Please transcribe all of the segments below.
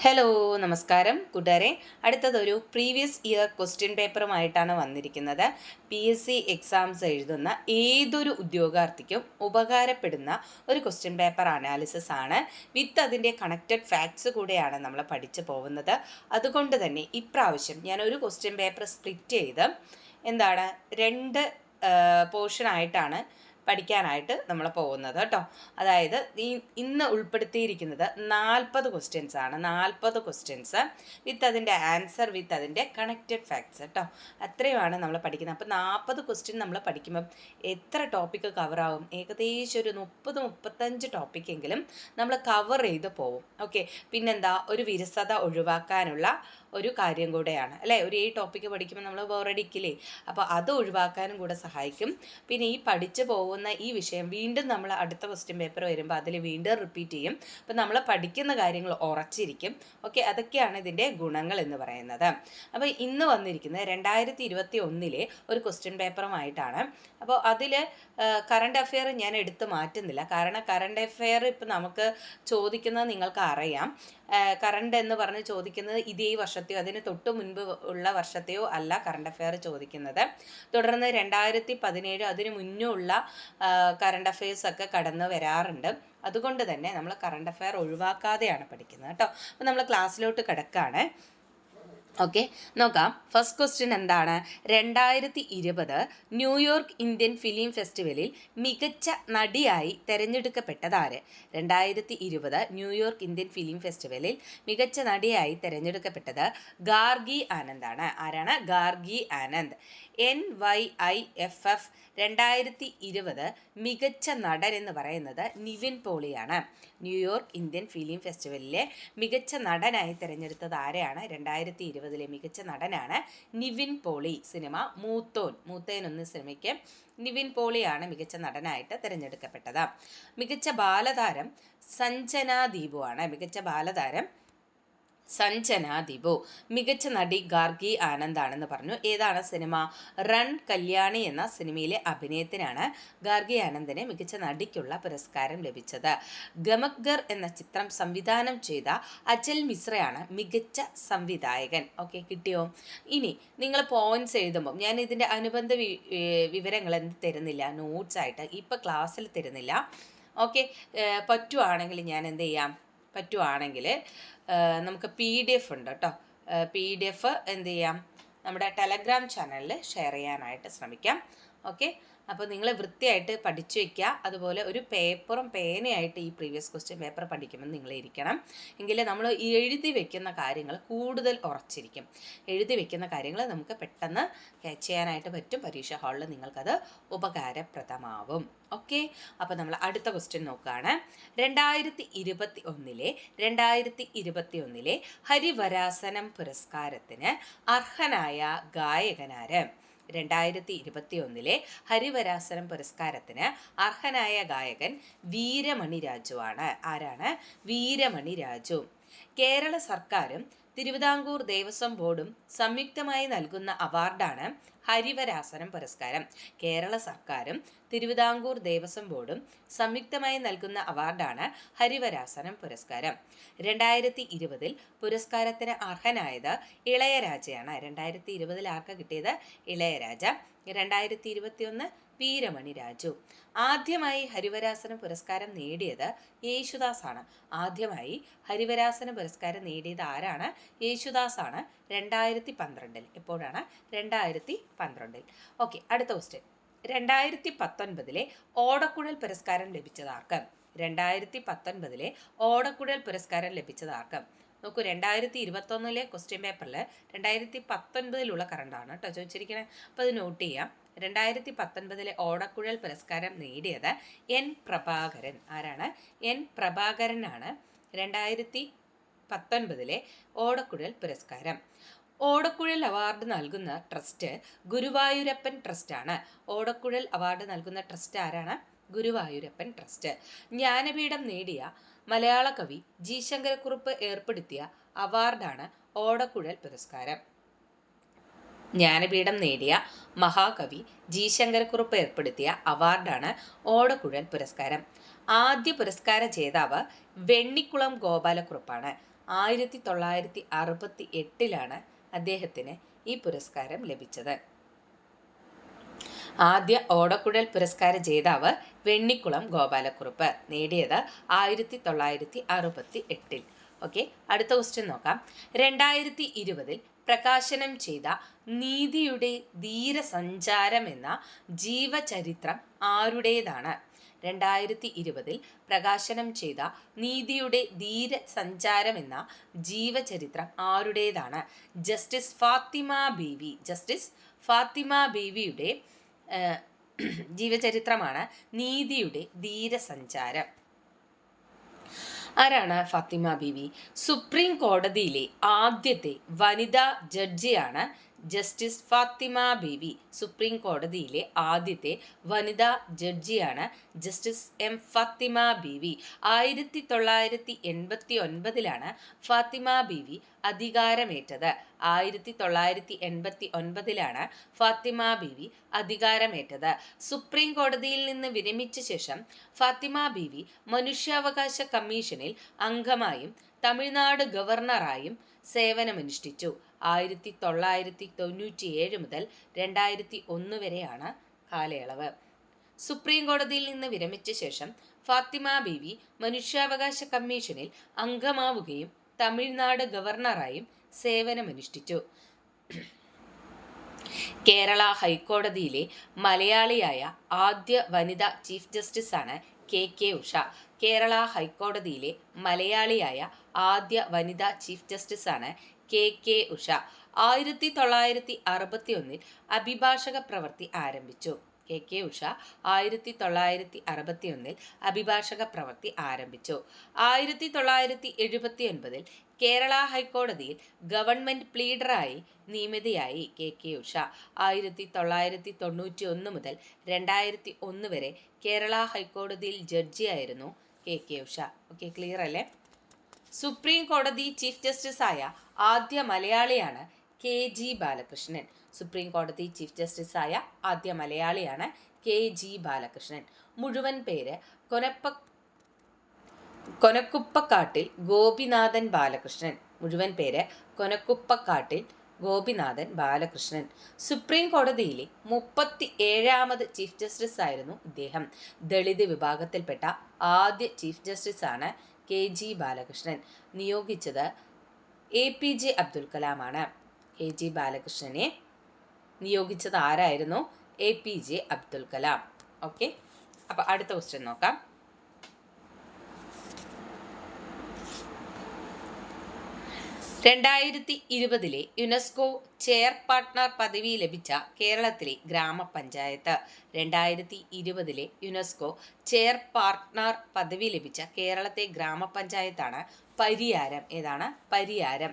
Hello നമസ്കാരം കൂട്ടുകാരെ. അടുത്തതൊരു പ്രീവിയസ് ഇയർ ക്വസ്റ്റ്യൻ പേപ്പറുമായിട്ടാണ് വന്നിരിക്കുന്നത്. PSC എക്സാംസ് എഴുതുന്ന ഏതൊരു ഉദ്യോഗാർത്ഥിക്കും ഉപകാരപ്പെടുന്ന ഒരു ക്വസ്റ്റ്യൻ പേപ്പർ അനാലിസിസ് ആണ്. വിത്ത് അതിൻ്റെ കണക്റ്റഡ് ഫാക്ട്സ് കൂടെയാണ് നമ്മൾ പഠിച്ചു പോകുന്നത്. അതുകൊണ്ട് തന്നെ ഇപ്രാവശ്യം ഞാനൊരു ക്വസ്റ്റ്യൻ പേപ്പർ സ്പ്ലിറ്റ് ചെയ്ത് രണ്ട് പോർഷനായിട്ടാണ് പഠിക്കാനായിട്ട് നമ്മൾ പോകുന്നത് കേട്ടോ. അതായത് ഇന്ന് ഉൾപ്പെടുത്തിയിരിക്കുന്നത് 40 ക്വസ്റ്റ്യൻസ് ആണ്. 40 ക്വസ്റ്റ്യൻസ് വിത്ത് അതിൻ്റെ ആൻസർ വിത്ത് അതിൻ്റെ കണക്റ്റഡ് ഫാക്ട്സ് കേട്ടോ. അത്രയുമാണ് നമ്മൾ പഠിക്കുന്നത്. അപ്പോൾ 40 ക്വസ്റ്റ്യൻ നമ്മൾ പഠിക്കുമ്പം എത്ര ടോപ്പിക്ക് കവറാവും? ഏകദേശം ഒരു 30-35 ടോപ്പിക്കെങ്കിലും നമ്മൾ കവർ ചെയ്ത് പോവും. ഓക്കെ, പിന്നെന്താ, ഒരു വിരസത ഒഴിവാക്കാനുള്ള ഒരു കാര്യം കൂടെയാണ് അല്ലേ. ഒരു ടോപ്പിക്ക് പഠിക്കുമ്പോൾ നമ്മൾ ബോറടിക്കില്ലേ, അപ്പോൾ അത് ഒഴിവാക്കാനും കൂടെ സഹായിക്കും. പിന്നെ ഈ പഠിച്ചു പോകുന്ന ഈ വിഷയം വീണ്ടും നമ്മൾ അടുത്ത ക്വസ്റ്റ്യൻ പേപ്പർ വരുമ്പോൾ അതിൽ വീണ്ടും റിപ്പീറ്റ് ചെയ്യും. അപ്പോൾ നമ്മൾ പഠിക്കുന്ന കാര്യങ്ങൾ ഉറച്ചിരിക്കും. ഓക്കെ, അതൊക്കെയാണ് ഇതിൻ്റെ ഗുണങ്ങൾ എന്ന് പറയുന്നത്. അപ്പോൾ ഇന്ന് വന്നിരിക്കുന്നത് 2021 ഒരു ക്വസ്റ്റ്യൻ പേപ്പറുമായിട്ടാണ്. അപ്പോൾ അതിൽ കറണ്ട് അഫെയർ ഞാൻ എടുത്ത് മാറ്റുന്നില്ല, കാരണം കറണ്ട് അഫെയർ ഇപ്പം നമുക്ക് ചോദിക്കുന്നത് നിങ്ങൾക്ക് അറിയാം. കറണ്ട് എന്ന് പറഞ്ഞ് ചോദിക്കുന്നത് ഇതേ വർഷത്തെയോ അതിന് തൊട്ട് മുൻപ് ഉള്ള വർഷത്തെയോ അല്ല കറണ്ട് അഫെയർ ചോദിക്കുന്നത്. തുടർന്ന് 2017 അതിന് മുന്നേ ഉള്ള കറണ്ട് അഫെയർസൊക്കെ കടന്നു വരാറുണ്ട്. അതുകൊണ്ട് തന്നെ നമ്മൾ കറണ്ട് അഫെയർ ഒഴിവാക്കാതെയാണ് പഠിക്കുന്നത് കേട്ടോ. അപ്പോൾ നമ്മൾ ക്ലാസ്സിലോട്ട് കിടക്കുകയാണ്. ഓക്കെ, നോക്കാം. ഫസ്റ്റ് ക്വസ്റ്റ്യൻ എന്താണ്? 2020 ന്യൂയോർക്ക് ഇന്ത്യൻ ഫിലിം ഫെസ്റ്റിവലിൽ മികച്ച നടിയായി തിരഞ്ഞെടുക്കപ്പെട്ടതാര്? 2020 ന്യൂയോർക്ക് ഇന്ത്യൻ ഫിലിം ഫെസ്റ്റിവലിൽ മികച്ച നടിയായി തിരഞ്ഞെടുക്കപ്പെട്ടത് ഗാർഗി ആനന്ദാണ്. ആരാണ്? ഗാർഗി ആനന്ദ്. NYIFF 2020 മികച്ച നടൻ എന്ന് പറയുന്നത് നിവിൻ പോളിയാണ്. ന്യൂയോർക്ക് ഇന്ത്യൻ ഫിലിം ഫെസ്റ്റിവലിലെ മികച്ച നടനായി തിരഞ്ഞെടുത്തത് ആരെയാണ്? 2020 മികച്ച നടനാണ് നിവിൻ പോളി. സിനിമ മൂത്തേൻ ഒന്ന് സിനിമയ്ക്ക് നിവിൻ പോളിയാണ് മികച്ച നടനായിട്ട് തിരഞ്ഞെടുക്കപ്പെട്ടത്. മികച്ച ബാലതാരം സഞ്ജന ദീപു ആണ്. മികച്ച ബാലതാരം സഞ്ജന ദീപു. മികച്ച നടി ഗാർഗി ആനന്ദാണെന്ന് പറഞ്ഞു. ഏതാണ് സിനിമ? റൺ കല്യാണി എന്ന സിനിമയിലെ അഭിനയത്തിനാണ് ഗാർഗി ആനന്ദിന് മികച്ച നടിക്കുള്ള പുരസ്കാരം ലഭിച്ചത്. ഗമക്ഗർ എന്ന ചിത്രം സംവിധാനം ചെയ്ത അചൽ മിശ്രയാണ് മികച്ച സംവിധായകൻ. ഓക്കെ, കിട്ടിയോ? ഇനി നിങ്ങൾ പോയിന്റ്സ് എഴുതുമ്പോൾ ഞാൻ ഇതിൻ്റെ അനുബന്ധ വിവരങ്ങൾ എന്ത് തരുന്നില്ല, നോട്ട്സ് ആയിട്ട് ഇപ്പോൾ ക്ലാസ്സിൽ തരുന്നില്ല. ഓക്കെ, പറ്റുവാണെങ്കിൽ ഞാൻ എന്ത് ചെയ്യാം, പറ്റുവാണെങ്കിൽ നമുക്ക് PDF ഉണ്ട് കേട്ടോ. PDF എന്ത് ചെയ്യാം, നമ്മുടെ ടെലഗ്രാം ചാനലിൽ ഷെയർ ചെയ്യാനായിട്ട് ശ്രമിക്കാം. ഓക്കെ, അപ്പോൾ നിങ്ങൾ വൃത്തിയായിട്ട് പഠിച്ചു വയ്ക്കുക. അതുപോലെ ഒരു പേപ്പറും പേനയായിട്ട് ഈ പ്രീവിയസ് ക്വസ്റ്റ്യൻ പേപ്പർ പഠിക്കുമ്പോൾ നിങ്ങൾ ഇരിക്കണം. എങ്കിൽ നമ്മൾ എഴുതി വെക്കുന്ന കാര്യങ്ങൾ കൂടുതൽ ഉറച്ചിരിക്കും. എഴുതി വെക്കുന്ന കാര്യങ്ങൾ നമുക്ക് പെട്ടെന്ന് ക്യാച്ച് ചെയ്യാനായിട്ട് പറ്റും. പരീക്ഷാ ഹാളിൽ നിങ്ങൾക്കത് ഉപകാരപ്രദമാവും. ഓക്കെ, അപ്പോൾ നമ്മൾ അടുത്ത ക്വസ്റ്റ്യൻ നോക്കുകയാണ്. 2021 ഹരിവരാസനം പുരസ്കാരത്തിന് അർഹനായ ഗായകനാര്? 2021 ഹരിവരാസനം പുരസ്കാരത്തിന് അർഹനായ ഗായകൻ വീരമണി രാജു ആണ്. ആരാണ്? വീരമണി രാജു. കേരള സർക്കാരും തിരുവിതാംകൂർ ദേവസ്വം ബോർഡും സംയുക്തമായി നൽകുന്ന അവാർഡാണ് ഹരിവരാസനം പുരസ്കാരം. കേരള സർക്കാരും തിരുവിതാംകൂർ ദേവസ്വം ബോർഡും സംയുക്തമായി നൽകുന്ന അവാർഡാണ് ഹരിവരാസനം പുരസ്കാരം. 2020 പുരസ്കാരത്തിന് അർഹനായത് ഇളയരാജയാണ്. 2020 ആർക്ക് കിട്ടിയത്? ഇളയരാജ. 2021 വീരമണി രാജു. ആദ്യമായി ഹരിവരാസന പുരസ്കാരം നേടിയത് യേശുദാസാണ്. ആദ്യമായി ഹരിവരാസന പുരസ്കാരം നേടിയത് ആരാണ്? യേശുദാസാണ്. 2012. എപ്പോഴാണ്? 2012. ഓക്കെ, അടുത്ത ക്വസ്റ്റ്യൻ. 2019 ഓടക്കുഴൽ പുരസ്കാരം ലഭിച്ചതാർക്ക്? 2019 ഓടക്കുഴൽ പുരസ്കാരം ലഭിച്ചതാർക്ക്? നോക്കൂ, 2021 ക്വസ്റ്റ്യൻ പേപ്പറിൽ 2019 കറണ്ടാണ് കേട്ടോ ചോദിച്ചിരിക്കുന്നത്. അപ്പോൾ അത് നോട്ട് ചെയ്യാം. 2019 ഓടക്കുഴൽ പുരസ്കാരം നേടിയത് N പ്രഭാകരൻ. ആരാണ്? N പ്രഭാകരനാണ് 2019 ഓടക്കുഴൽ പുരസ്കാരം. ഓടക്കുഴൽ അവാർഡ് നൽകുന്ന ട്രസ്റ്റ് ഗുരുവായൂരപ്പൻ ട്രസ്റ്റാണ്. ഓടക്കുഴൽ അവാർഡ് നൽകുന്ന ട്രസ്റ്റ് ആരാണ്? ഗുരുവായൂരപ്പൻ ട്രസ്റ്റ്. ജ്ഞാനപീഠം നേടിയ മലയാള കവി ജി ശങ്കരക്കുറുപ്പ് ഏർപ്പെടുത്തിയ അവാർഡാണ് ഓടക്കുഴൽ പുരസ്കാരം. ജ്ഞാനപീഠം നേടിയ മഹാകവി ജി ശങ്കരക്കുറുപ്പ് ഏർപ്പെടുത്തിയ അവാർഡാണ് ഓടക്കുഴൽ പുരസ്കാരം. ആദ്യ പുരസ്കാര ജേതാവ് വെണ്ണിക്കുളം ഗോപാലക്കുറുപ്പാണ്. 1968 അദ്ദേഹത്തിന് ഈ പുരസ്കാരം ലഭിച്ചത്. ആദ്യ ഓടക്കുഴൽ പുരസ്കാര ജേതാവ് വെണ്ണിക്കുളം ഗോപാലക്കുറുപ്പ്, നേടിയത് 1968. ഓക്കെ, അടുത്ത ക്വസ്റ്റ്യൻ നോക്കാം. 2020 പ്രകാശനം ചെയ്ത നീതിയുടെ ധീരസഞ്ചാരം എന്ന ജീവചരിത്രം ആരുടേതാണ്? 2020 പ്രകാശനം ചെയ്ത നീതിയുടെ ധീരസഞ്ചാരം എന്ന ജീവചരിത്രം ആരുടേതാണ്? ജസ്റ്റിസ് ഫാത്തിമ ബീവി. ജസ്റ്റിസ് ഫാത്തിമ ബീവിയുടെ ജീവചരിത്രമാണ് നീതിയുടെ ധീരസഞ്ചാരം. ആരാണ് ഫാത്തിമ ബീവി? സുപ്രീം കോടതിയിലെ ആദ്യത്തെ വനിതാ ജഡ്ജിയാണ് ജസ്റ്റിസ് ഫാത്തിമ ബീവി. സുപ്രീം കോടതിയിലെ ആദ്യത്തെ വനിതാ ജഡ്ജിയാണ് justice M Fathima Beevi. 1989 Fathima Beevi അധികാരമേറ്റത്. 1989 Fathima Beevi അധികാരമേറ്റത്. Supreme കോടതിയിൽ നിന്ന് വിരമിച്ച ശേഷം ഫാത്തിമ ബീവി മനുഷ്യാവകാശ കമ്മീഷനിൽ അംഗമായും തമിഴ്നാട് ഗവർണറായും സേവനമനുഷ്ഠിച്ചു. 1997 മുതൽ 2001 വരെയാണ് കാലയളവ്. സുപ്രീം കോടതിയിൽ നിന്ന് വിരമിച്ച ശേഷം ഫാത്തിമ ബീവി മനുഷ്യാവകാശ കമ്മീഷനിൽ അംഗമാവുകയും തമിഴ്നാട് ഗവർണറായും സേവനമനുഷ്ഠിച്ചു. കേരള ഹൈക്കോടതിയിലെ മലയാളിയായ ആദ്യ വനിതാ ചീഫ് ജസ്റ്റിസാണ് കെ ഉഷ. കേരള ഹൈക്കോടതിയിലെ മലയാളിയായ ആദ്യ വനിതാ ചീഫ് ജസ്റ്റിസാണ് കെ ഉഷ. 1961 അഭിഭാഷക പ്രവൃത്തി ആരംഭിച്ചു. കെ ഉഷ 1961 അഭിഭാഷക പ്രവൃത്തി ആരംഭിച്ചു. 1979 കേരള ഹൈക്കോടതിയിൽ ഗവൺമെന്റ് പ്ലീഡറായി നിയമിതയായി കെ ഉഷ. 1991 മുതൽ 2001 വരെ കേരള ഹൈക്കോടതിയിൽ ജഡ്ജിയായിരുന്നു കെ ഉഷ. ഓക്കെ, ക്ലിയർ അല്ലേ? സുപ്രീം കോടതി ചീഫ് ജസ്റ്റിസായ ആദ്യ മലയാളിയാണ് കെ ബാലകൃഷ്ണൻ. സുപ്രീം കോടതി ചീഫ് ജസ്റ്റിസായ ആദ്യ മലയാളിയാണ് കെ ബാലകൃഷ്ണൻ. മുഴുവൻ പേര് കൊനക്കുപ്പക്കാട്ടിൽ ഗോപിനാഥൻ ബാലകൃഷ്ണൻ. മുഴുവൻ പേര് കൊനക്കുപ്പക്കാട്ടിൽ ഗോപിനാഥൻ ബാലകൃഷ്ണൻ. സുപ്രീം കോടതിയിലെ 37ാമത് ചീഫ് ജസ്റ്റിസ് ആയിരുന്നു ഇദ്ദേഹം. ദളിത് വിഭാഗത്തിൽപ്പെട്ട ആദ്യ ചീഫ് ജസ്റ്റിസാണ് കെ ബാലകൃഷ്ണൻ. നിയോഗിച്ചത് APJ അബ്ദുൽ കലാമാണ്. കെ ബാലകൃഷ്ണനെ നിയോഗിച്ചത് ആരായിരുന്നു? APJ അബ്ദുൽ കലാം. ഓക്കെ, അപ്പോൾ അടുത്ത ക്വസ്റ്റ്യൻ നോക്കാം. 2020 യുനെസ്കോ ചെയർ പാർട്ട്ണർ പദവി ലഭിച്ച കേരളത്തിലെ ഗ്രാമപഞ്ചായത്ത്. 2020 യുനെസ്കോ ചെയർ പാർട്ട്ണർ പദവി ലഭിച്ച കേരളത്തെ ഗ്രാമപഞ്ചായത്താണ് പരിയാരം. ഏതാണ്? പരിയാരം.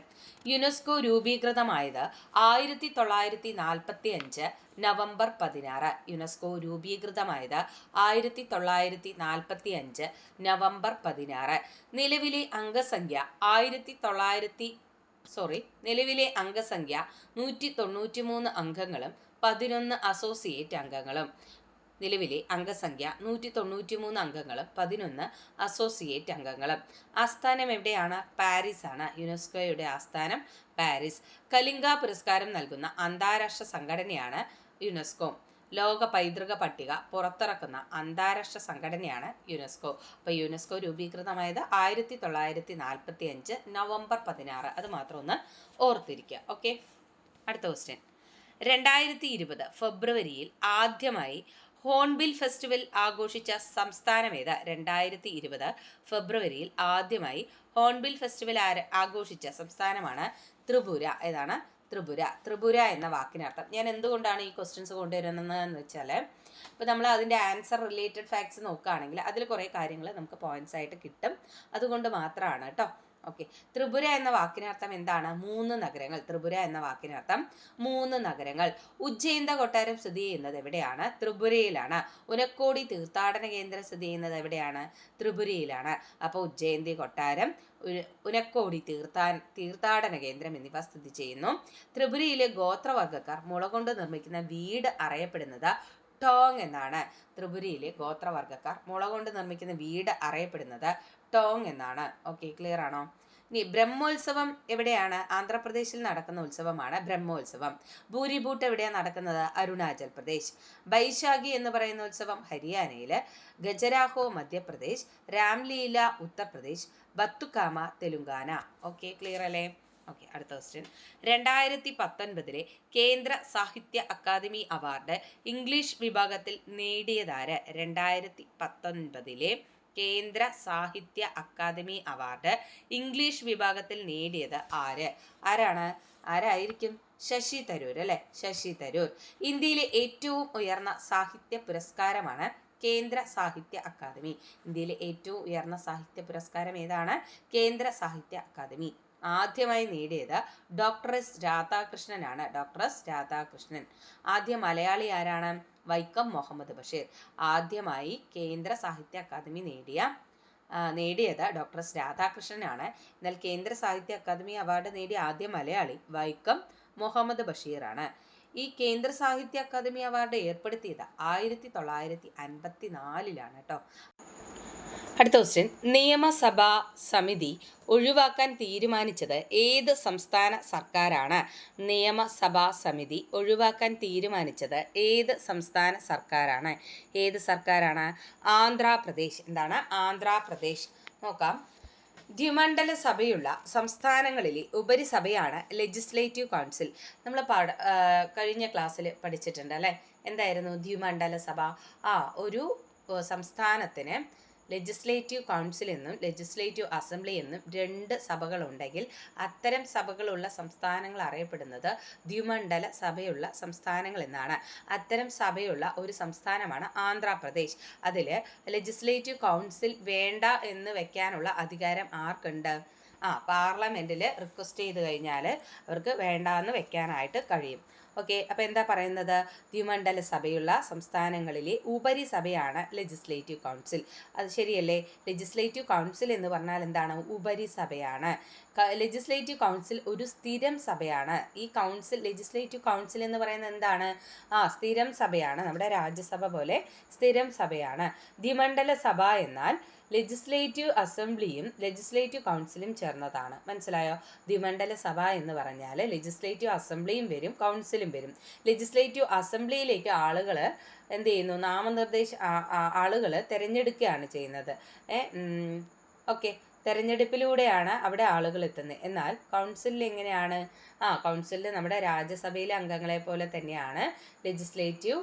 യുനെസ്കോ രൂപീകൃതമായത് 1945 നവംബർ 16. യുനെസ്കോ രൂപീകൃതമായത് 1945 നവംബർ 16. നിലവിലെ അംഗസംഖ്യ 193 അംഗങ്ങളും 11 അസോസിയേറ്റ് അംഗങ്ങളും. നിലവിലെ അംഗസംഖ്യ 193 അംഗങ്ങളും 11 അസോസിയേറ്റ് അംഗങ്ങളും. ആസ്ഥാനം എവിടെയാണ്? പാരീസ് ആണ്. യുനെസ്കോയുടെ ആസ്ഥാനം പാരീസ്. കലിംഗ പുരസ്കാരം നൽകുന്ന അന്താരാഷ്ട്ര സംഘടനയാണ് യുനെസ്കോ. ലോക പൈതൃക പട്ടിക പുറത്തിറക്കുന്ന അന്താരാഷ്ട്ര സംഘടനയാണ് യുനെസ്കോ. അപ്പോൾ യുനെസ്കോ രൂപീകൃതമായത് 1945 നവംബർ 16. അത് മാത്രം ഒന്ന് ഓർത്തിരിക്കുക. ഓക്കെ, അടുത്ത ക്വസ്റ്റ്യൻ. 2020 ഫെബ്രുവരിയിൽ ആദ്യമായി ഹോൺബിൽ ഫെസ്റ്റിവൽ ആഘോഷിച്ച സംസ്ഥാനം ഏത്? 2020 ഫെബ്രുവരിയിൽ ആദ്യമായി ഹോൺബിൽ ഫെസ്റ്റിവൽ ആഘോഷിച്ച സംസ്ഥാനമാണ് ത്രിപുര. ഏതാണ്? ത്രിപുര. ത്രിപുര എന്ന വാക്കിനർത്ഥം, ഞാൻ എന്തുകൊണ്ടാണ് ഈ ക്വസ്റ്റ്യൻസ് കൊണ്ടുവരുന്നതെന്ന് വെച്ചാൽ, ഇപ്പോൾ നമ്മൾ അതിൻ്റെ ആൻസർ റിലേറ്റഡ് ഫാക്ട്സ് നോക്കുകയാണെങ്കിൽ അതിൽ കുറേ കാര്യങ്ങൾ നമുക്ക് പോയിന്റ്സ് ആയിട്ട് കിട്ടും. അതുകൊണ്ട് മാത്രമാണ് കേട്ടോ. ഓക്കെ, ത്രിപുര എന്ന വാക്കിനർത്ഥം എന്താണ്? 3 നഗരങ്ങൾ. ത്രിപുര എന്ന വാക്കിനർത്ഥം 3 നഗരങ്ങൾ. ഉജ്ജയിന്ത കൊട്ടാരം സ്ഥിതി ചെയ്യുന്നത് എവിടെയാണ്? ത്രിപുരയിലാണ്. ഉനക്കോടി തീർത്ഥാടന കേന്ദ്രം സ്ഥിതി ചെയ്യുന്നത് എവിടെയാണ്? ത്രിപുരയിലാണ്. അപ്പോൾ ഉജ്ജയന്തി കൊട്ടാരം, ഉനക്കോടി തീർത്ഥാടന കേന്ദ്രം എന്നിവ സ്ഥിതി ചെയ്യുന്നു. ത്രിപുരയിലെ ഗോത്രവർഗ്ഗക്കാർ മുള കൊണ്ട് നിർമ്മിക്കുന്ന വീട് അറിയപ്പെടുന്നത് ടോങ് എന്നാണ്. ത്രിപുരയിലെ ഗോത്രവർഗ്ഗക്കാർ മുള കൊണ്ട് നിർമ്മിക്കുന്ന വീട് അറിയപ്പെടുന്നത് ടോങ് എന്നാണ്. ഓക്കെ, ക്ലിയർ ആണോ? ഇനി ബ്രഹ്മോത്സവം എവിടെയാണ്? ആന്ധ്രാപ്രദേശിൽ നടക്കുന്ന ഉത്സവമാണ് ബ്രഹ്മോത്സവം. ഭൂരിബൂട്ട് എവിടെയാണ് നടക്കുന്നത്? അരുണാചൽ പ്രദേശ്. ബൈശാഖി എന്ന് പറയുന്ന ഉത്സവം ഹരിയാനയിൽ, ഗജരാഹോ മധ്യപ്രദേശ്, രാംലീല ഉത്തർപ്രദേശ്, ബത്തുക്കാമ തെലുങ്കാന. ഓക്കെ, ക്ലിയർ അല്ലേ? ഓക്കെ, അടുത്ത ക്വസ്റ്റ്യൻ. 2019 കേന്ദ്ര സാഹിത്യ അക്കാദമി അവാർഡ് ഇംഗ്ലീഷ് വിഭാഗത്തിൽ നേടിയതാര്? 2019 കേന്ദ്ര സാഹിത്യ അക്കാദമി അവാർഡ് ഇംഗ്ലീഷ് വിഭാഗത്തിൽ നേടിയത് ആരായിരിക്കും? ശശി തരൂർ അല്ലേ? ശശി തരൂർ. ഇന്ത്യയിലെ ഏറ്റവും ഉയർന്ന സാഹിത്യ പുരസ്കാരമാണ് കേന്ദ്ര സാഹിത്യ അക്കാദമി. ഇന്ത്യയിലെ ഏറ്റവും ഉയർന്ന സാഹിത്യ പുരസ്കാരം ഏതാണ്? കേന്ദ്ര സാഹിത്യ അക്കാദമി. ആദ്യമായി നേടിയത് ഡോക്ടർ എസ് രാധാകൃഷ്ണനാണ്. Doctor S Radhakrishnan. ആദ്യ മലയാളി ആരാണ്? വൈക്കം മുഹമ്മദ് ബഷീർ. ആദ്യമായി കേന്ദ്ര സാഹിത്യ അക്കാദമി നേടിയത് ഡോക്ടർ എസ് രാധാകൃഷ്ണനാണ്. എന്നാൽ കേന്ദ്ര സാഹിത്യ അക്കാദമി അവാർഡ് നേടിയ ആദ്യ മലയാളി വൈക്കം മുഹമ്മദ് ബഷീറാണ്. ഈ കേന്ദ്ര സാഹിത്യ അക്കാദമി അവാർഡ് ഏർപ്പെടുത്തിയത് 1954 കേട്ടോ. അടുത്ത ക്വസ്റ്റ്യൻ. നിയമസഭാ സമിതി ഒഴിവാക്കാൻ തീരുമാനിച്ചത് ഏത് സംസ്ഥാന സർക്കാരാണ്? നിയമസഭാ സമിതി ഒഴിവാക്കാൻ തീരുമാനിച്ചത് ഏത് സംസ്ഥാന സർക്കാരാണ്? ഏത് സർക്കാരാണ്? ആന്ധ്രാപ്രദേശ്. എന്താണ്? ആന്ധ്രാപ്രദേശ്. നോക്കാം. ദ്വിമണ്ഡല സഭയുള്ള സംസ്ഥാനങ്ങളിലെ ഉപരിസഭയാണ് ലെജിസ്ലേറ്റീവ് കൗൺസിൽ. നമ്മൾ കഴിഞ്ഞ ക്ലാസ്സിൽ പഠിച്ചിട്ടുണ്ട് അല്ലേ? എന്തായിരുന്നു ദ്വിമണ്ഡല സഭ? ഒരു സംസ്ഥാനത്തിന് ലെജിസ്ലേറ്റീവ് കൗൺസിൽ എന്നും ലെജിസ്ലേറ്റീവ് അസംബ്ലി എന്നും 2 സഭകളുണ്ടെങ്കിൽ അത്തരം സഭകളുള്ള സംസ്ഥാനങ്ങൾ അറിയപ്പെടുന്നത് ദ്വിമണ്ഡല സഭയുള്ള സംസ്ഥാനങ്ങൾ എന്നാണ്. അത്തരം സഭയുള്ള ഒരു സംസ്ഥാനമാണ് ആന്ധ്രാപ്രദേശ്. അതിൽ ലെജിസ്ലേറ്റീവ് കൗൺസിൽ വേണ്ട എന്ന് വെക്കാനുള്ള അധികാരം ആർക്കുണ്ട്? പാർലമെൻറ്റിൽ റിക്വസ്റ്റ് ചെയ്ത് കഴിഞ്ഞാൽ അവർക്ക് വേണ്ടാന്ന് വെക്കാനായിട്ട് കഴിയും. ഓക്കെ, അപ്പോൾ എന്താ പറയുന്നത്? ദ്വിമണ്ഡല സഭയുള്ള സംസ്ഥാനങ്ങളിലെ ഉപരിസഭയാണ് ലെജിസ്ലേറ്റീവ് കൗൺസിൽ. അത് ശരിയല്ലേ? ലെജിസ്ലേറ്റീവ് കൗൺസിൽ എന്ന് പറഞ്ഞാൽ എന്താണ്? ഉപരിസഭയാണ്. ലെജിസ്ലേറ്റീവ് കൗൺസിൽ ഒരു സ്ഥിരം സഭയാണ്. ഈ ലെജിസ്ലേറ്റീവ് കൗൺസിൽ എന്ന് പറയുന്നത് എന്താണ്? സ്ഥിരം സഭയാണ്. നമ്മുടെ രാജ്യസഭ പോലെ സ്ഥിരം സഭയാണ്. ദ്വിമണ്ഡല സഭ എന്നാൽ ലെജിസ്ലേറ്റീവ് അസംബ്ലിയും ലെജിസ്ലേറ്റീവ് കൗൺസിലും ചേർന്നതാണ്. മനസ്സിലായോ? ദ്വിമണ്ഡല സഭ എന്ന് പറഞ്ഞാൽ ലെജിസ്ലേറ്റീവ് അസംബ്ലിയും വരും, കൗൺസിലും വരും. ലെജിസ്ലേറ്റീവ് അസംബ്ലിയിലേക്ക് ആളുകൾ എന്ത് ചെയ്യുന്നു? ആളുകൾ തിരഞ്ഞെടുക്കുകയാണ് ചെയ്യുന്നത്. ഓക്കെ, തെരഞ്ഞെടുപ്പിലൂടെയാണ് അവിടെ ആളുകൾ എത്തുന്നത്. എന്നാൽ കൗൺസിലിൽ എങ്ങനെയാണ്? കൗൺസിലിൽ നമ്മുടെ രാജ്യസഭയിലെ അംഗങ്ങളെ പോലെ തന്നെയാണ് ലെജിസ്ലേറ്റീവ്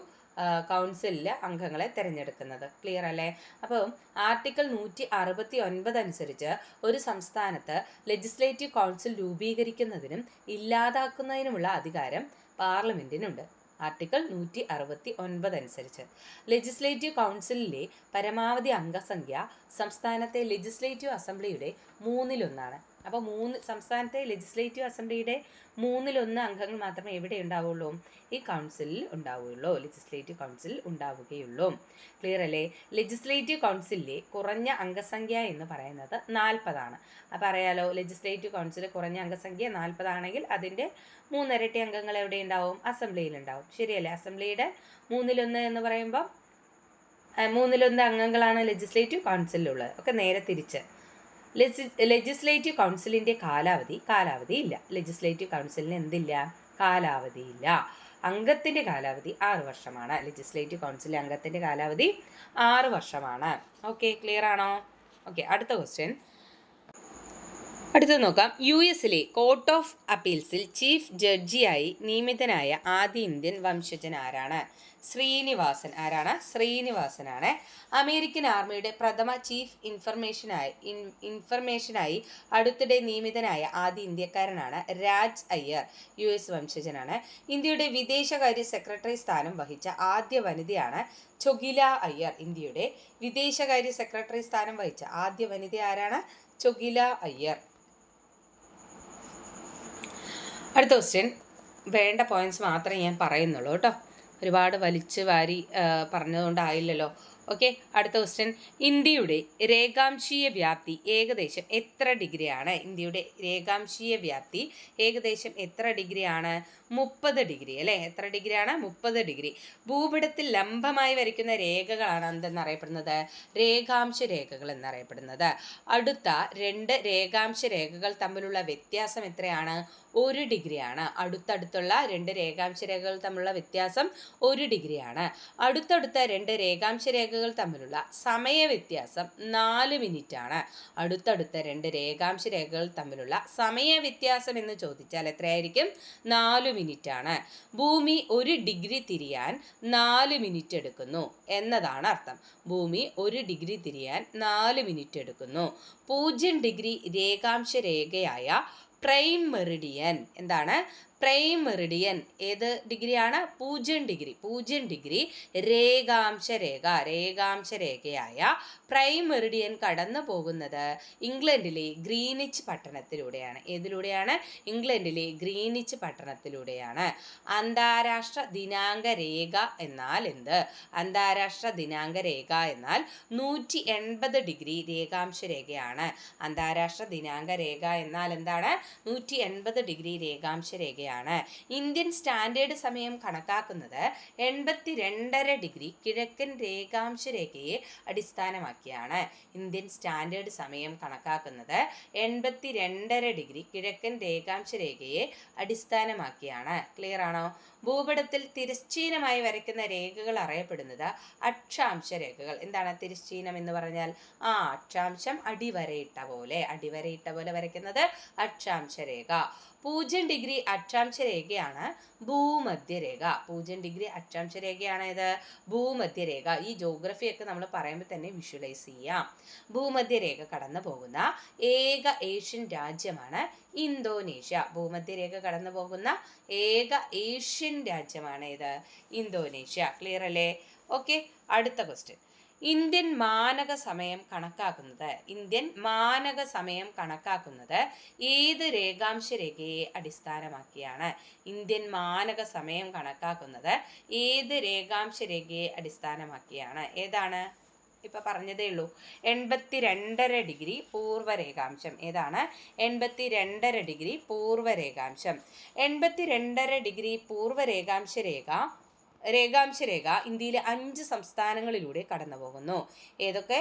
കൗൺസിലിലെ അംഗങ്ങളെ തിരഞ്ഞെടുക്കുന്നത്. ക്ലിയർ അല്ലേ? അപ്പം ആർട്ടിക്കിൾ 169 അനുസരിച്ച് ഒരു സംസ്ഥാനത്ത് ലെജിസ്ലേറ്റീവ് കൗൺസിൽ രൂപീകരിക്കുന്നതിനും ഇല്ലാതാക്കുന്നതിനുമുള്ള അധികാരം പാർലമെൻറ്റിനുണ്ട്. ആർട്ടിക്കിൾ 169 അനുസരിച്ച് ലെജിസ്ലേറ്റീവ് കൗൺസിലിലെ പരമാവധി അംഗസംഖ്യ സംസ്ഥാനത്തെ ലെജിസ്ലേറ്റീവ് അസംബ്ലിയുടെ 1/3. അപ്പോൾ സംസ്ഥാനത്തെ ലെജിസ്ലേറ്റീവ് അസംബ്ലിയുടെ 1/3 അംഗങ്ങൾ മാത്രമേ എവിടെ ഉണ്ടാവുള്ളൂ? ഈ കൗൺസിലിൽ ഉണ്ടാവുകയുള്ളൂ. ലെജിസ്ലേറ്റീവ് കൗൺസിലിൽ ഉണ്ടാവുകയുള്ളൂ. ക്ലിയർ അല്ലേ? ലെജിസ്ലേറ്റീവ് കൗൺസിലിലെ കുറഞ്ഞ അംഗസംഖ്യ എന്ന് പറയുന്നത് 40 അപ്പോൾ അറിയാലോ, ലെജിസ്ലേറ്റീവ് കൗൺസിൽ കുറഞ്ഞ അംഗസംഖ്യ 40 ആണെങ്കിൽ അതിൻ്റെ 3 ഇരട്ടി അംഗങ്ങൾ എവിടെ ഉണ്ടാവും? അസംബ്ലിയിൽ ഉണ്ടാവും. ശരിയല്ലേ? അസംബ്ലിയുടെ 1/3 എന്ന് പറയുമ്പോൾ 1/3 അംഗങ്ങളാണ് ലെജിസ്ലേറ്റീവ് കൗൺസിലുള്ളത്. ഒക്കെ നേരെ തിരിച്ച്. ലെജിസ്ലേറ്റീവ് കൗൺസിലിൻ്റെ കാലാവധി ഇല്ല. ലെജിസ്ലേറ്റീവ് കൗൺസിലിന് എന്തില്ല? കാലാവധിയില്ല. അംഗത്തിൻ്റെ കാലാവധി 6 വർഷമാണ്. ലെജിസ്ലേറ്റീവ് കൗൺസിലിലെ അംഗത്തിൻ്റെ കാലാവധി 6 വർഷമാണ്. ഓക്കെ, ക്ലിയർ ആണോ? ഓക്കെ, അടുത്ത ക്വസ്റ്റ്യൻ. അടുത്തത് നോക്കാം. US കോർട്ട് ഓഫ് അപ്പീൽസിൽ ചീഫ് ജഡ്ജിയായി നിയമിതനായ ആദ്യ ഇന്ത്യൻ വംശജൻ ആരാണ്? ശ്രീനിവാസൻ. ആരാണ്? ശ്രീനിവാസനാണ്. അമേരിക്കൻ ആർമിയുടെ പ്രഥമ ചീഫ് ഇൻഫർമേഷനായി അടുത്തിടെ നിയമിതനായ ആദ്യ ഇന്ത്യക്കാരനാണ് രാജ് അയ്യർ. US വംശജനാണ്. ഇന്ത്യയുടെ വിദേശകാര്യ സെക്രട്ടറി സ്ഥാനം വഹിച്ച ആദ്യ വനിതയാണ് ചൊഗില അയ്യർ. ഇന്ത്യയുടെ വിദേശകാര്യ സെക്രട്ടറി സ്ഥാനം വഹിച്ച ആദ്യ വനിത ആരാണ്? ചൊഗില അയ്യർ. അടുത്ത ക്വസ്റ്റ്യൻ. വേണ്ട പോയിന്റ്സ് മാത്രമേ ഞാൻ പറയുന്നുള്ളൂ കേട്ടോ. ഒരുപാട് വലിച്ചു വാരി പറഞ്ഞതുകൊണ്ടായില്ലല്ലോ. ഓക്കെ, അടുത്ത ക്വസ്റ്റ്യൻ. ഇന്ത്യയുടെ രേഖാംശീയ വ്യാപ്തി ഏകദേശം എത്ര ഡിഗ്രിയാണ്? ഇന്ത്യയുടെ രേഖാംശീയ വ്യാപ്തി ഏകദേശം എത്ര ഡിഗ്രിയാണ്? 30 ഡിഗ്രി അല്ലേ? എത്ര ഡിഗ്രിയാണ്? 30 ഡിഗ്രി. ഭൂപടത്തിൽ ലംബമായി വരയ്ക്കുന്ന രേഖകളാണ് എന്തെന്നറിയപ്പെടുന്നത്? രേഖാംശ രേഖകൾ എന്നറിയപ്പെടുന്നത്. അടുത്ത 2 രേഖാംശ രേഖകൾ തമ്മിലുള്ള വ്യത്യാസം എത്രയാണ്? 1 ഡിഗ്രിയാണ്. അടുത്തടുത്തുള്ള 2 രേഖാംശ രേഖകൾ തമ്മിലുള്ള വ്യത്യാസം 1 ഡിഗ്രിയാണ്. അടുത്തടുത്ത 2 രേഖാംശ രേഖകൾ തമ്മിലുള്ള സമയ വ്യത്യാസം 4 മിനിറ്റ് ആണ്. അടുത്തടുത്ത 2 രേഖാംശ രേഖകൾ തമ്മിലുള്ള സമയ വ്യത്യാസം എന്ന് ചോദിച്ചാൽ എത്രയായിരിക്കും? 4 മിനിറ്റ് ആണ്. ഭൂമി 1 ഡിഗ്രി തിരിയാൻ 4 മിനിറ്റ് എടുക്കുന്നു എന്നതാണ് അർത്ഥം. ഭൂമി 1 ഡിഗ്രി തിരിയാൻ 4 മിനിറ്റ് എടുക്കുന്നു. 0 ഡിഗ്രി രേഖാംശ രേഖയായ പ്രൈം മെറിഡിയൻ എന്താണ്? പ്രൈം മെറിഡിയൻ ഏത് ഡിഗ്രിയാണ്? 0 ഡിഗ്രി. 0 ഡിഗ്രി രേഖാംശ രേഖയായ പ്രൈം മെറിഡിയൻ കടന്നു പോകുന്നത് ഇംഗ്ലണ്ടിലെ ഗ്രീനിച്ച് പട്ടണത്തിലൂടെയാണ്. ഏതിലൂടെയാണ്? ഇംഗ്ലണ്ടിലെ ഗ്രീനിച്ച് പട്ടണത്തിലൂടെയാണ്. അന്താരാഷ്ട്ര ദിനാങ്ക രേഖ എന്നാൽ എന്ത്? അന്താരാഷ്ട്ര ദിനാങ്ക രേഖ എന്നാൽ 180 ഡിഗ്രി രേഖാംശ രേഖയാണ്. അന്താരാഷ്ട്ര ദിനാങ്ക രേഖ എന്നാൽ എന്താണ്? 180 ഡിഗ്രി രേഖാംശ രേഖയാണ്. ഇന്ത്യൻ സ്റ്റാൻഡേർഡ് സമയം കണക്കാക്കുന്നത് 82.5 ഡിഗ്രി കിഴക്കൻ രേഖാംശ രേഖയെ അടിസ്ഥാനമാക്കിയാണ്. ഇന്ത്യൻ സ്റ്റാൻഡേർഡ് സമയം കണക്കാക്കുന്നത് 82.5 ഡിഗ്രി കിഴക്കൻ രേഖാംശ രേഖയെ അടിസ്ഥാനമാക്കിയാണ്. ക്ലിയർ ആണോ? ഭൂപടത്തിൽ തിരശ്ചീനമായി വരയ്ക്കുന്ന രേഖകൾ അറിയപ്പെടുന്നത് അക്ഷാംശ രേഖകൾ. എന്താണ് തിരശ്ചീനം എന്ന് പറഞ്ഞാൽ? അക്ഷാംശം അടിവരയിട്ട പോലെ വരയ്ക്കുന്നത് അക്ഷാംശ രേഖ. 0 ഡിഗ്രി അക്ഷാംശ രേഖയാണ് ഭൂമധ്യരേഖ. 0 ഡിഗ്രി അക്ഷാംശ രേഖയാണ് ഇത് ഭൂമധ്യരേഖ. ഈ ജോഗ്രഫിയൊക്കെ നമ്മൾ പറയുമ്പോൾ തന്നെ വിഷ്വലൈസ് ചെയ്യാം. ഭൂമധ്യരേഖ കടന്നു പോകുന്ന ഏക ഏഷ്യൻ രാജ്യമാണ് ഇന്തോനേഷ്യ. ഭൂമധ്യരേഖ കടന്നു പോകുന്ന ഏക ഏഷ്യൻ രാജ്യമാണ് ഇത് ഇന്തോനേഷ്യ. ക്ലിയർ അല്ലേ? ഓക്കെ, അടുത്ത ക്വസ്റ്റ്യൻ. ഇന്ത്യൻ മാനക സമയം കണക്കാക്കുന്നത് ഏത് രേഖാംശ രേഖയെ അടിസ്ഥാനമാക്കിയാണ്? ഇന്ത്യൻ മാനക സമയം കണക്കാക്കുന്നത് ഏത് രേഖാംശ രേഖയെ അടിസ്ഥാനമാക്കിയാണ്? ഏതാണ്? ഇപ്പം പറഞ്ഞതേ ഉള്ളൂ. 82.5 ഡിഗ്രി പൂർവ്വരേഖാംശം. ഏതാണ്? 82.5 ഡിഗ്രി പൂർവ്വരേഖാംശം. 82.5 ഡിഗ്രി പൂർവ്വരേഖാംശ രേഖ ഇന്ത്യയിലെ 5 സംസ്ഥാനങ്ങളിലൂടെ കടന്നു പോകുന്നു. ഏതൊക്കെ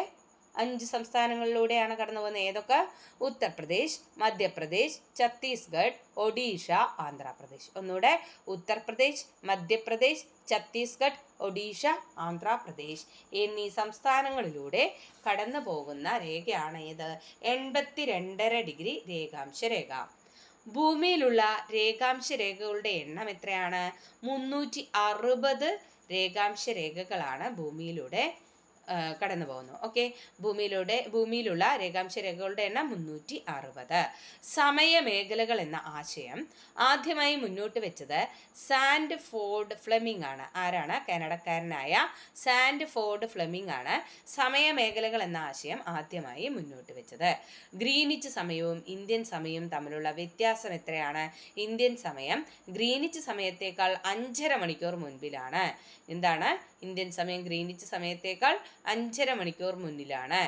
5 സംസ്ഥാനങ്ങളിലൂടെയാണ് കടന്നു പോകുന്നത്? ഏതൊക്കെ? ഉത്തർപ്രദേശ്, മധ്യപ്രദേശ്, ഛത്തീസ്ഗഡ്, ഒഡീഷ, ആന്ധ്രാപ്രദേശ്. ഒന്നുകൂടെ, ഉത്തർപ്രദേശ്, മധ്യപ്രദേശ്, ഛത്തീസ്ഗഡ്, ഒഡീഷ, ആന്ധ്രാപ്രദേശ് എന്നീ സംസ്ഥാനങ്ങളിലൂടെ കടന്നു പോകുന്ന രേഖയാണ് ഏത്? 82.5 ഡിഗ്രി രേഖാംശ രേഖ. ഭൂമിയിലുള്ള രേഖാംശ രേഖകളുടെ എണ്ണം എത്രയാണ്? 360 രേഖാംശ രേഖകളാണ് ഭൂമിയിലൂടെ കടന്നു പോകുന്നു. ഓക്കെ, ഭൂമിയിലുള്ള രേഖാംശ രേഖകളുടെ എണ്ണം 360. സമയമേഖലകൾ എന്ന ആശയം ആദ്യമായി മുന്നോട്ട് വെച്ചത് സാൻഡ്ഫോർഡ് ഫ്ലെമിംഗ് ആണ്. ആരാണ്? കാനഡക്കാരനായ സാൻഡ്ഫോർഡ് ഫ്ലെമിംഗ് ആണ് സമയമേഖലകൾ എന്ന ആശയം ആദ്യമായി മുന്നോട്ട് വെച്ചത്. ഗ്രീനിച്ച് സമയവും ഇന്ത്യൻ സമയവും തമ്മിലുള്ള വ്യത്യാസം എത്രയാണ്? ഇന്ത്യൻ സമയം ഗ്രീനിച്ച് സമയത്തേക്കാൾ 5.5 മണിക്കൂർ മുൻപിലാണ്. എന്താണ്? ഇന്ത്യൻ സമയം ഗ്രീനിച്ച് സമയത്തേക്കാൾ 5.5 മണിക്കൂർ മുന്നിലാണ്.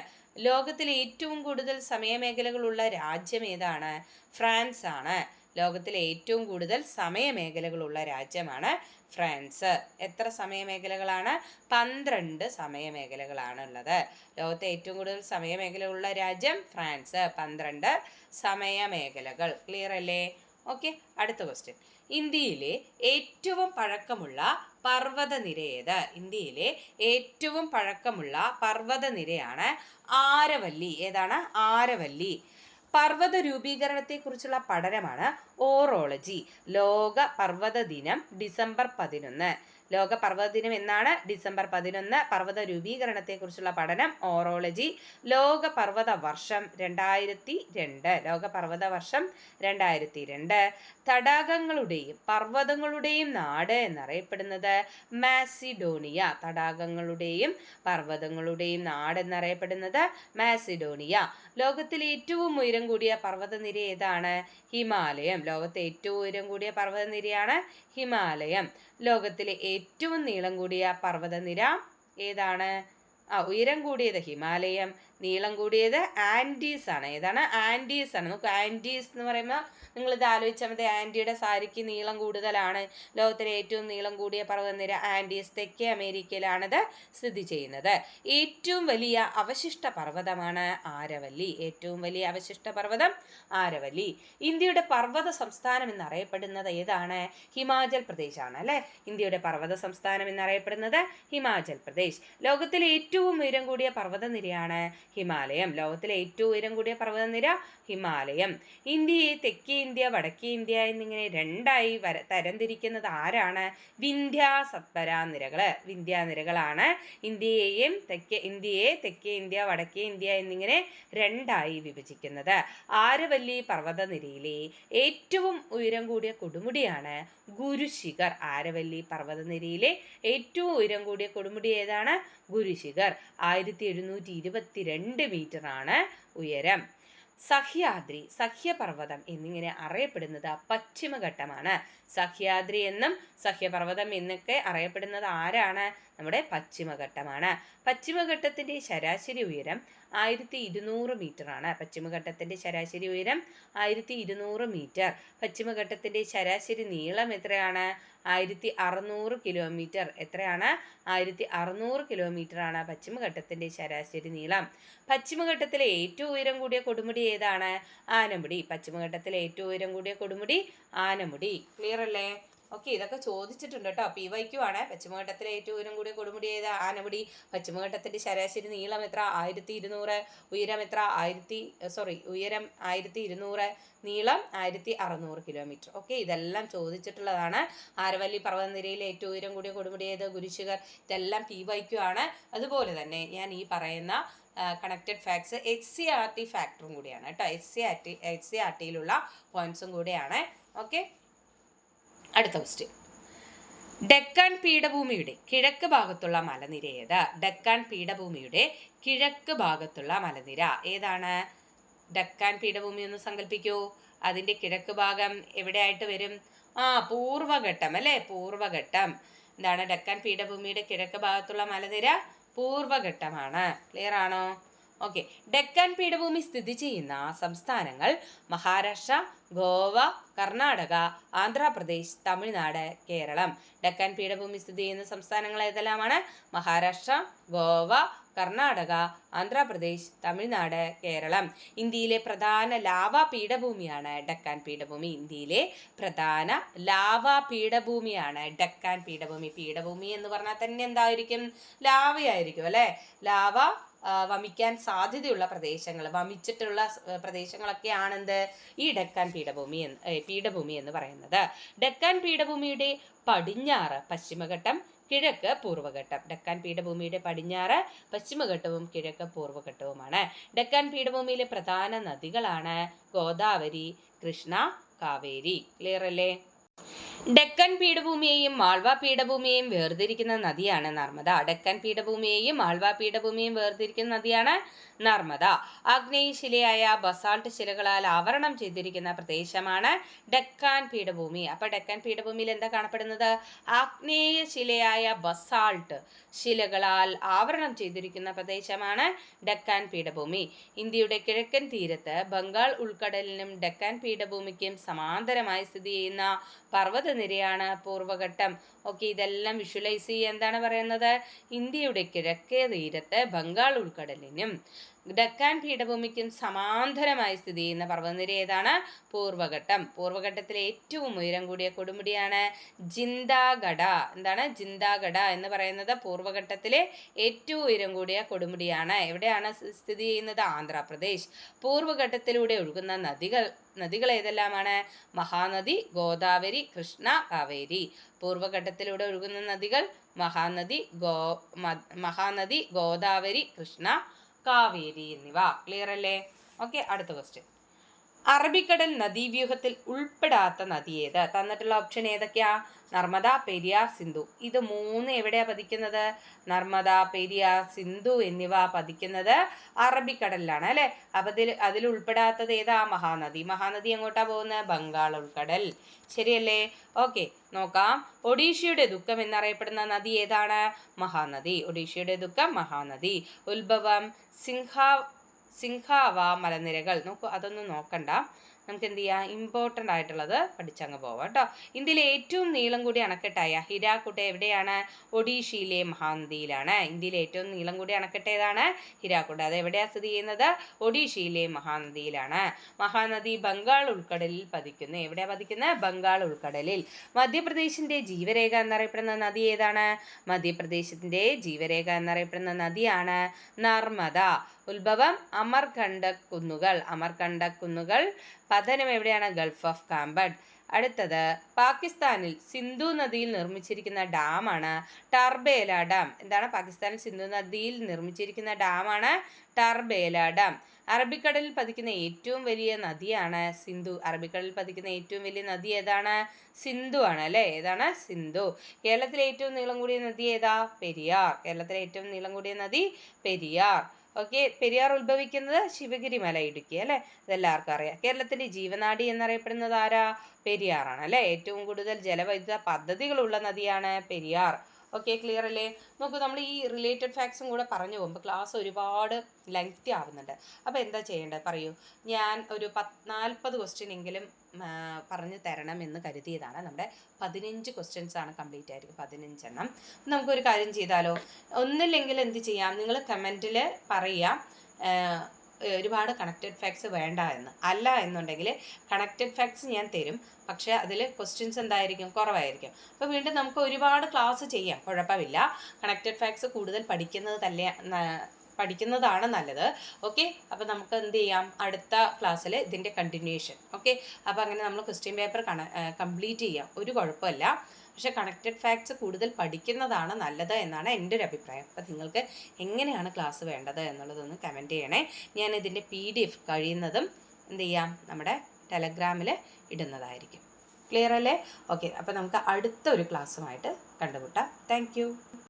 ലോകത്തിലെ ഏറ്റവും കൂടുതൽ സമയമേഖലകളുള്ള രാജ്യം ഏതാണ്? ഫ്രാൻസ് ആണ്. ലോകത്തിലെ ഏറ്റവും കൂടുതൽ സമയമേഖലകളുള്ള രാജ്യമാണ് ഫ്രാൻസ്. എത്ര സമയമേഖലകളാണ്? 12 സമയമേഖലകളാണ് ഉള്ളത്. ലോകത്തെ ഏറ്റവും കൂടുതൽ സമയമേഖലകളുള്ള രാജ്യം ഫ്രാൻസ്. 12 സമയമേഖലകൾ. ക്ലിയർ അല്ലേ? ഓക്കെ, അടുത്ത ക്വസ്റ്റ്യൻ. ഇന്ത്യയിലെ ഏറ്റവും പഴക്കമുള്ള പർവ്വതനിര ഏത്? ഇന്ത്യയിലെ ഏറ്റവും പഴക്കമുള്ള പർവ്വതനിരയാണ് ആരവല്ലി. ഏതാണ്? ആരവല്ലി. പർവ്വത രൂപീകരണത്തെക്കുറിച്ചുള്ള പഠനമാണ് ഓറോളജി. ലോക പർവ്വത ദിനം ഡിസംബർ 11. ലോക പർവ്വത ദിനം എന്നാണ്? ഡിസംബർ 11. പർവ്വത രൂപീകരണത്തെക്കുറിച്ചുള്ള പഠനം ഓറോളജി. ലോക പർവ്വത വർഷം 2002. ലോക പർവ്വത വർഷം 2002. തടാകങ്ങളുടെയും പർവ്വതങ്ങളുടെയും നാട് എന്നറിയപ്പെടുന്നത് മാസിഡോണിയ. തടാകങ്ങളുടെയും പർവ്വതങ്ങളുടെയും നാട് എന്നറിയപ്പെടുന്നത് മാസിഡോണിയ. ലോകത്തിലെ ഏറ്റവും ഉയരം കൂടിയ പർവ്വതനിര ഏതാണ്? ഹിമാലയം. ലോകത്തെ ഏറ്റവും ഉയരം കൂടിയ പർവ്വതനിരയാണ് ഹിമാലയം. ലോകത്തിലെ ഏറ്റവും നീളം കൂടിയ പർവ്വതനിര ഏതാണ്? ഉയരം കൂടിയത് ഹിമാലയം, നീളം കൂടിയത് ആൻഡീസ് ആണ്. ഏതാണ്? ആൻഡീസ് ആണ്. നമുക്ക് ആൻഡീസ് എന്ന് പറയുമ്പോൾ നിങ്ങളിത് ആലോചിച്ചാൽ മതി. ആൻറ്റിയുടെ സാരിക്ക് നീളം കൂടുതലാണ്. ലോകത്തിലെ ഏറ്റവും നീളം കൂടിയ പർവ്വതനിര ആൻഡീസ്, തെക്കേ അമേരിക്കയിലാണിത് സ്ഥിതി ചെയ്യുന്നത്. ഏറ്റവും വലിയ അവശിഷ്ട പർവ്വതമാണ് ആരവല്ലി. ഏറ്റവും വലിയ അവശിഷ്ട പർവ്വതം ആരവല്ലി. ഇന്ത്യയുടെ പർവ്വത സംസ്ഥാനം എന്നറിയപ്പെടുന്നത് ഏതാണ്? ഹിമാചൽ പ്രദേശ് ആണ് അല്ലെ. ഇന്ത്യയുടെ പർവ്വത സംസ്ഥാനം എന്നറിയപ്പെടുന്നത് ഹിമാചൽ പ്രദേശ്. ലോകത്തിലെ ഏറ്റവും ഉയരം കൂടിയ പർവ്വതനിരയാണ് ഹിമാലയം. ലോകത്തിലെ ഏറ്റവും ഉയരം കൂടിയ പർവ്വതനിര ഹിമാലയം. ഇന്ത്യയെ തെക്കേ ഇന്ത്യ, വടക്കേ ഇന്ത്യ എന്നിങ്ങനെ രണ്ടായി തരംതിരിക്കുന്നത് ആരാണ്? വിന്ധ്യ സത്പുരാ നിരകള്. വിന്ധ്യ നിരകളാണ് ഇന്ത്യയെ തെക്കേ ഇന്ത്യ, വടക്കേ ഇന്ത്യ എന്നിങ്ങനെ രണ്ടായി വിഭജിക്കുന്നത്. ആരവല്ലി പർവ്വതനിരയിലെ ഏറ്റവും ഉയരം കൂടിയ കൊടുമുടിയാണ് ഗുരുശിഖർ. ആരവല്ലി പർവ്വതനിരയിലെ ഏറ്റവും ഉയരം കൂടിയ കൊടുമുടി ഏതാണ്? ഗുരുശിഖർ. 1722 മീറ്റർ ആണ് ഉയരം. സഹ്യാദ്രി, സഹ്യപർവ്വതം എന്നിങ്ങനെ അറിയപ്പെടുന്നത് പശ്ചിമഘട്ടമാണ്. സഹ്യാദ്രി എന്നും സഹ്യപർവ്വതം എന്നൊക്കെ അറിയപ്പെടുന്നത് ആരാണ്? നമ്മുടെ പശ്ചിമഘട്ടമാണ്. പശ്ചിമഘട്ടത്തിന്റെ ശരാശരി ഉയരം 1200 മീറ്റർ ആണ്. പശ്ചിമഘട്ടത്തിന്റെ ശരാശരി ഉയരം 1200 മീറ്റർ. പശ്ചിമഘട്ടത്തിന്റെ ശരാശരി നീളം എത്രയാണ്? 1600 കിലോമീറ്റർ. എത്രയാണ്? 1600 കിലോമീറ്റർ ആണ് പശ്ചിമഘട്ടത്തിന്റെ ശരാശരി നീളം. പശ്ചിമഘട്ടത്തിലെ ഏറ്റവും ഉയരം കൂടിയ കൊടുമുടി ഏതാണ്? ആനമുടി. പശ്ചിമഘട്ടത്തിലെ ഏറ്റവും ഉയരം കൂടിയ കൊടുമുടി ആനമുടി. ക്ലിയർ അല്ലേ? ഓക്കെ, ഇതൊക്കെ ചോദിച്ചിട്ടുണ്ട് കേട്ടോ. PYQ ആണ്. പശ്ചിമഘട്ടത്തിലെ ഏറ്റവും ഉയരം കൂടിയ കൊടുമുടി ഏത്? ആനമുടി. പശ്ചിമഘട്ടത്തിന്റെ ശരാശരി നീളം എത്ര? 1200. ഉയരം എത്ര? ഉയരം 1200, നീളം 1600 കിലോമീറ്റർ. ഓക്കെ, ഇതെല്ലാം ചോദിച്ചിട്ടുള്ളതാണ്. ആരവല്ലി പർവ്വതനിരയിലെ ഏറ്റവും ഉയരം കൂടിയ കൊടുമുടി ഏത്? ഗുരുശിഖർ. ഇതെല്ലാം PYQ ആണ്. അതുപോലെ തന്നെ ഞാൻ ഈ പറയുന്ന കണക്റ്റഡ് ഫാക്ട്സ് HCRT ഫാക്ടറും കൂടിയാണ് കേട്ടോ. HCRTയിലുള്ള പോയിന്റ്സും കൂടിയാണ്. ഓക്കെ, അടുത്ത ക്വസ്റ്റ്യൻ. ഡെക്കാൻ പീഠഭൂമിയുടെ കിഴക്ക് ഭാഗത്തുള്ള മലനിര ഏത്? ഡെക്കാൻ പീഠഭൂമിയുടെ കിഴക്ക് ഭാഗത്തുള്ള മലനിര ഏതാണ്? ഡെക്കാൻ പീഠഭൂമി ഒന്ന് സങ്കല്പിക്കൂ. അതിന്റെ കിഴക്ക് ഭാഗം എവിടെയായിട്ട് വരും? പൂർവഘട്ടം അല്ലെ. പൂർവഘട്ടം. എന്താണ്? ഡെക്കാൻ പീഠഭൂമിയുടെ കിഴക്ക് ഭാഗത്തുള്ള മലനിര പൂർവഘട്ടമാണ്. ക്ലിയർ ആണോ? ഓക്കെ, ഡെക്കാൻ പീഠഭൂമി സ്ഥിതി ചെയ്യുന്ന സംസ്ഥാനങ്ങൾ മഹാരാഷ്ട്ര, ഗോവ, കർണാടക, ആന്ധ്രാപ്രദേശ്, തമിഴ്നാട്, കേരളം. ഡെക്കാൻ പീഠഭൂമി സ്ഥിതി ചെയ്യുന്ന സംസ്ഥാനങ്ങൾ ഏതെല്ലാമാണ്? മഹാരാഷ്ട്ര, ഗോവ, കർണാടക, ആന്ധ്രാപ്രദേശ്, തമിഴ്നാട്, കേരളം. ഇന്ത്യയിലെ പ്രധാന ലാവാ പീഠഭൂമിയാണ് ഡെക്കാൻ പീഠഭൂമി. ഇന്ത്യയിലെ പ്രധാന ലാവാ പീഠഭൂമിയാണ് ഡെക്കാൻ പീഠഭൂമി. പീഠഭൂമി എന്ന് പറഞ്ഞാൽ തന്നെ എന്തായിരിക്കും? ലാവയായിരിക്കും അല്ലെ. ലാവ വമിക്കാൻ സാധ്യതയുള്ള പ്രദേശങ്ങൾ, വമിച്ചിട്ടുള്ള പ്രദേശങ്ങളൊക്കെയാണ് എന്ത്? ഈ ഡെക്കാൻ പീഠഭൂമി എന്ന് പറയുന്നത്. ഡെക്കാൻ പീഠഭൂമിയുടെ പടിഞ്ഞാറ് പശ്ചിമഘട്ടം, കിഴക്ക് പൂർവ്വഘട്ടം. ഡെക്കാൻ പീഠഭൂമിയുടെ പടിഞ്ഞാറ് പശ്ചിമഘട്ടവും കിഴക്ക് പൂർവ്വഘട്ടവുമാണ്. ഡെക്കാൻ പീഠഭൂമിയിലെ പ്രധാന നദികളാണ് ഗോദാവരി, കൃഷ്ണ, കാവേരി. ക്ലിയർ അല്ലേ? ഡെക്കാൻ പീഠഭൂമിയെയും മാൾവ പീഠഭൂമിയെയും വേർതിരിക്കുന്ന നദിയാണ് നർമ്മദ. ഡെക്കാൻ പീഠഭൂമിയെയും മാൾവ പീഠഭൂമിയെയും വേർതിരിക്കുന്ന നദിയാണ് നർമ്മദ. ആഗ്നേയശിലയായ ബസാൾട്ട് ശിലകളാൽ ആവരണം ചെയ്തിരിക്കുന്ന പ്രദേശമാണ് ഡെക്കാൻ പീഠഭൂമി. അപ്പൊ ഡെക്കാൻ പീഠഭൂമിയിൽ എന്താ കാണപ്പെടുന്നത്? ആഗ്നേയശിലയായ ബസാൾട്ട് ശിലകളാൽ ആവരണം ചെയ്തിരിക്കുന്ന പ്രദേശമാണ് ഡെക്കാൻ പീഠഭൂമി. ഇന്ത്യയുടെ കിഴക്കൻ തീരത്ത് ബംഗാൾ ഉൾക്കടലിനും ഡെക്കാൻ പീഠഭൂമിക്കും സമാന്തരമായി സ്ഥിതി ചെയ്യുന്ന പർവ്വതനിരയാണ് പൂർവ്വഘട്ടം. ഓക്കെ, ഇതെല്ലാം വിഷ്വലൈസ് ചെയ്യുക. എന്താണ് പറയുന്നത്? ഇന്ത്യയുടെ കിഴക്കേ തീരത്ത് ബംഗാൾ ഉൾക്കടലിനും ഡെക്കാൻ പീഠഭൂമിക്കും സമാന്തരമായി സ്ഥിതി ചെയ്യുന്ന പർവ്വതനിര ഏതാണ്? പൂർവ്വഘട്ടം. പൂർവ്വഘട്ടത്തിലെ ഏറ്റവും ഉയരം കൂടിയ കൊടുമുടിയാണ് ജിന്ദാഗഡ. എന്താണ്? ജിന്ദാഗഡ എന്ന് പറയുന്നത് പൂർവ്വഘട്ടത്തിലെ ഏറ്റവും ഉയരം കൂടിയ കൊടുമുടിയാണ്. എവിടെയാണ് സ്ഥിതി ചെയ്യുന്നത്? ആന്ധ്രാപ്രദേശ്. പൂർവ്വഘട്ടത്തിലൂടെ ഒഴുകുന്ന നദികൾ ഏതെല്ലാമാണ്? മഹാനദി, ഗോദാവരി, കൃഷ്ണ, കാവേരി. പൂർവ്വഘട്ടത്തിലൂടെ ഒഴുകുന്ന നദികൾ മഹാനദി, ഗോദാവരി, കൃഷ്ണ, കാവേരി എന്നിവ. ക്ലിയർ അല്ലേ? ഓക്കെ, അടുത്ത ക്വസ്റ്റ്യൻ. അറബിക്കടൽ നദീവ്യൂഹത്തിൽ ഉൾപ്പെടാത്ത നദി ഏത്? തന്നിട്ടുള്ള ഓപ്ഷൻ ഏതൊക്കെയാ? നർമ്മദ, പെരിയാർ, സിന്ധു. ഇത് മൂന്ന് എവിടെയാ പതിക്കുന്നത്? നർമ്മദ, പെരിയാർ, സിന്ധു എന്നിവ പതിക്കുന്നത് അറബിക്കടലിലാണ് അല്ലെ. അപ്പൊ അതിൽ ഉൾപ്പെടാത്തത് ഏതാ? മഹാനദി. മഹാനദി എങ്ങോട്ടാ പോകുന്നത്? ബംഗാൾ ഉൾക്കടൽ. ശരിയല്ലേ? ഓക്കെ, നോക്കാം. ഒഡീഷയുടെ ദുഃഖം എന്നറിയപ്പെടുന്ന നദി ഏതാണ്? മഹാനദി. ഒഡീഷയുടെ ദുഃഖം മഹാനദി. ഉത്ഭവം സിംഹാവ മലനിരകൾ. നോക്കൂ, അതൊന്നും നോക്കണ്ട, നമുക്ക് എന്ത് ചെയ്യാം, ഇമ്പോർട്ടൻ്റ് ആയിട്ടുള്ളത് പഠിച്ചങ്ങ് പോവാം കേട്ടോ. ഇന്ത്യയിലെ ഏറ്റവും നീളം കൂടിയ അണക്കെട്ടായ ഹിരാക്കുഡ് എവിടെയാണ്? ഒഡീഷയിലെ മഹാനദിയിലാണ്. ഇന്ത്യയിലെ ഏറ്റവും നീളം കൂടിയ അണക്കെട്ട് ഏതാണ്? ഹിരാക്കുഡ്. അത് എവിടെയാണ് സ്ഥിതി ചെയ്യുന്നത്? ഒഡീഷയിലെ മഹാനദിയിലാണ്. മഹാനദി ബംഗാൾ ഉൾക്കടലിൽ പതിക്കുന്നു. എവിടെയാണ് പതിക്കുന്നത്? ബംഗാൾ ഉൾക്കടലിൽ. മധ്യപ്രദേശിന്റെ ജീവരേഖ എന്നറിയപ്പെടുന്ന നദി ഏതാണ്? മധ്യപ്രദേശിന്റെ ജീവരേഖ എന്നറിയപ്പെടുന്ന നദിയാണ് നർമ്മദ. ഉത്ഭവം അമർകണ്ടക് കുന്നുകൾ. അമർകണ്ടക് കുന്നുകൾ. പതനം എവിടെയാണ്? Gulf of Khambhat. അടുത്തത്, പാകിസ്ഥാനിൽ സിന്ധു നദിയിൽ നിർമ്മിച്ചിരിക്കുന്ന ഡാമാണ് ടർബേല ഡാം. എന്താണ്? പാകിസ്ഥാനിൽ സിന്ധു നദിയിൽ നിർമ്മിച്ചിരിക്കുന്ന ഡാമാണ് ടർബേല ഡാം. അറബിക്കടലിൽ പതിക്കുന്ന ഏറ്റവും വലിയ നദിയാണ് സിന്ധു. അറബിക്കടലിൽ പതിക്കുന്ന ഏറ്റവും വലിയ നദി ഏതാണ്? സിന്ധു ആണ് അല്ലേ. ഏതാണ്? സിന്ധു. കേരളത്തിലെ ഏറ്റവും നീളം കൂടിയ നദി ഏതാ? പെരിയാർ. കേരളത്തിലെ ഏറ്റവും നീളം കൂടിയ നദി പെരിയാർ. ഓക്കെ, പെരിയാർ ഉത്ഭവിക്കുന്നത് ശിവഗിരി മല, ഇടുക്കി അല്ലേ. ഇതെല്ലാവർക്കും അറിയാം. കേരളത്തിന്റെ ജീവനാഡി എന്നറിയപ്പെടുന്നത് ആരാ? പെരിയാറാണ് അല്ലേ. ഏറ്റവും കൂടുതൽ ജലവൈദ്യുത പദ്ധതികളുള്ള നദിയാണ് പെരിയാർ. ഓക്കെ, ക്ലിയർ അല്ലേ? നോക്കൂ, നമ്മൾ ഈ റിലേറ്റഡ് ഫാക്ട്സും കൂടെ പറഞ്ഞു പോകുമ്പോൾ ക്ലാസ് ഒരുപാട് ലെങ്തി ആവുന്നുണ്ട്. അപ്പോൾ എന്താ ചെയ്യേണ്ടത് പറയൂ. ഞാൻ ഒരു 40 ക്വസ്റ്റ്യൻ എങ്കിലും പറഞ്ഞു തരണം എന്ന് കരുതിയതാണ്. നമ്മുടെ 15 ക്വസ്റ്റ്യൻസ് ആണ് കംപ്ലീറ്റ് ആയിരിക്കും, 15 എണ്ണം. നമുക്കൊരു കാര്യം ചെയ്താലോ, ഒന്നില്ലെങ്കിൽ എന്ത് ചെയ്യാം, നിങ്ങൾ കമൻറ്റിൽ പറയാം ഒരുപാട് കണക്റ്റഡ് ഫാക്ട്സ് വേണ്ട എന്ന്. അല്ല എന്നുണ്ടെങ്കിൽ കണക്റ്റഡ് ഫാക്ട്സ് ഞാൻ തരും, പക്ഷേ അതിൽ ക്വസ്റ്റ്യൻസ് എന്തായിരിക്കും? കുറവായിരിക്കും. അപ്പോൾ വീണ്ടും നമുക്ക് ഒരുപാട് ക്ലാസ് ചെയ്യാം, കുഴപ്പമില്ല. കണക്റ്റഡ് ഫാക്ട്സ് കൂടുതൽ പഠിക്കുന്നതാണ് നല്ലത്. ഓക്കെ, അപ്പോൾ നമുക്ക് എന്ത് ചെയ്യാം, അടുത്ത ക്ലാസ്സിൽ ഇതിൻ്റെ കണ്ടിന്യൂഷൻ. ഓക്കെ, അപ്പോൾ അങ്ങനെ നമ്മൾ ക്വസ്റ്റ്യൻ പേപ്പർ കംപ്ലീറ്റ് ചെയ്യാം, ഒരു കുഴപ്പമില്ല. പക്ഷേ കണക്റ്റഡ് ഫാക്ട്സ് കൂടുതൽ പഠിക്കുന്നതാണ് നല്ലത് എന്നാണ് എൻ്റെ ഒരു അഭിപ്രായം. അപ്പോൾ നിങ്ങൾക്ക് എങ്ങനെയാണ് ക്ലാസ് വേണ്ടത് എന്നുള്ളതൊന്ന് കമൻറ്റ് ചെയ്യണേ. ഞാൻ ഇതിൻ്റെ PDF കഴിയുന്നതും എന്ത് ചെയ്യാം, നമ്മുടെ ടെലഗ്രാമിൽ ഇടുന്നതായിരിക്കും. ക്ലിയർ അല്ലേ? ഓക്കെ, അപ്പോൾ നമുക്ക് അടുത്ത ഒരു ക്ലാസ്സുമായിട്ട് കണ്ടുമുട്ടാം. താങ്ക്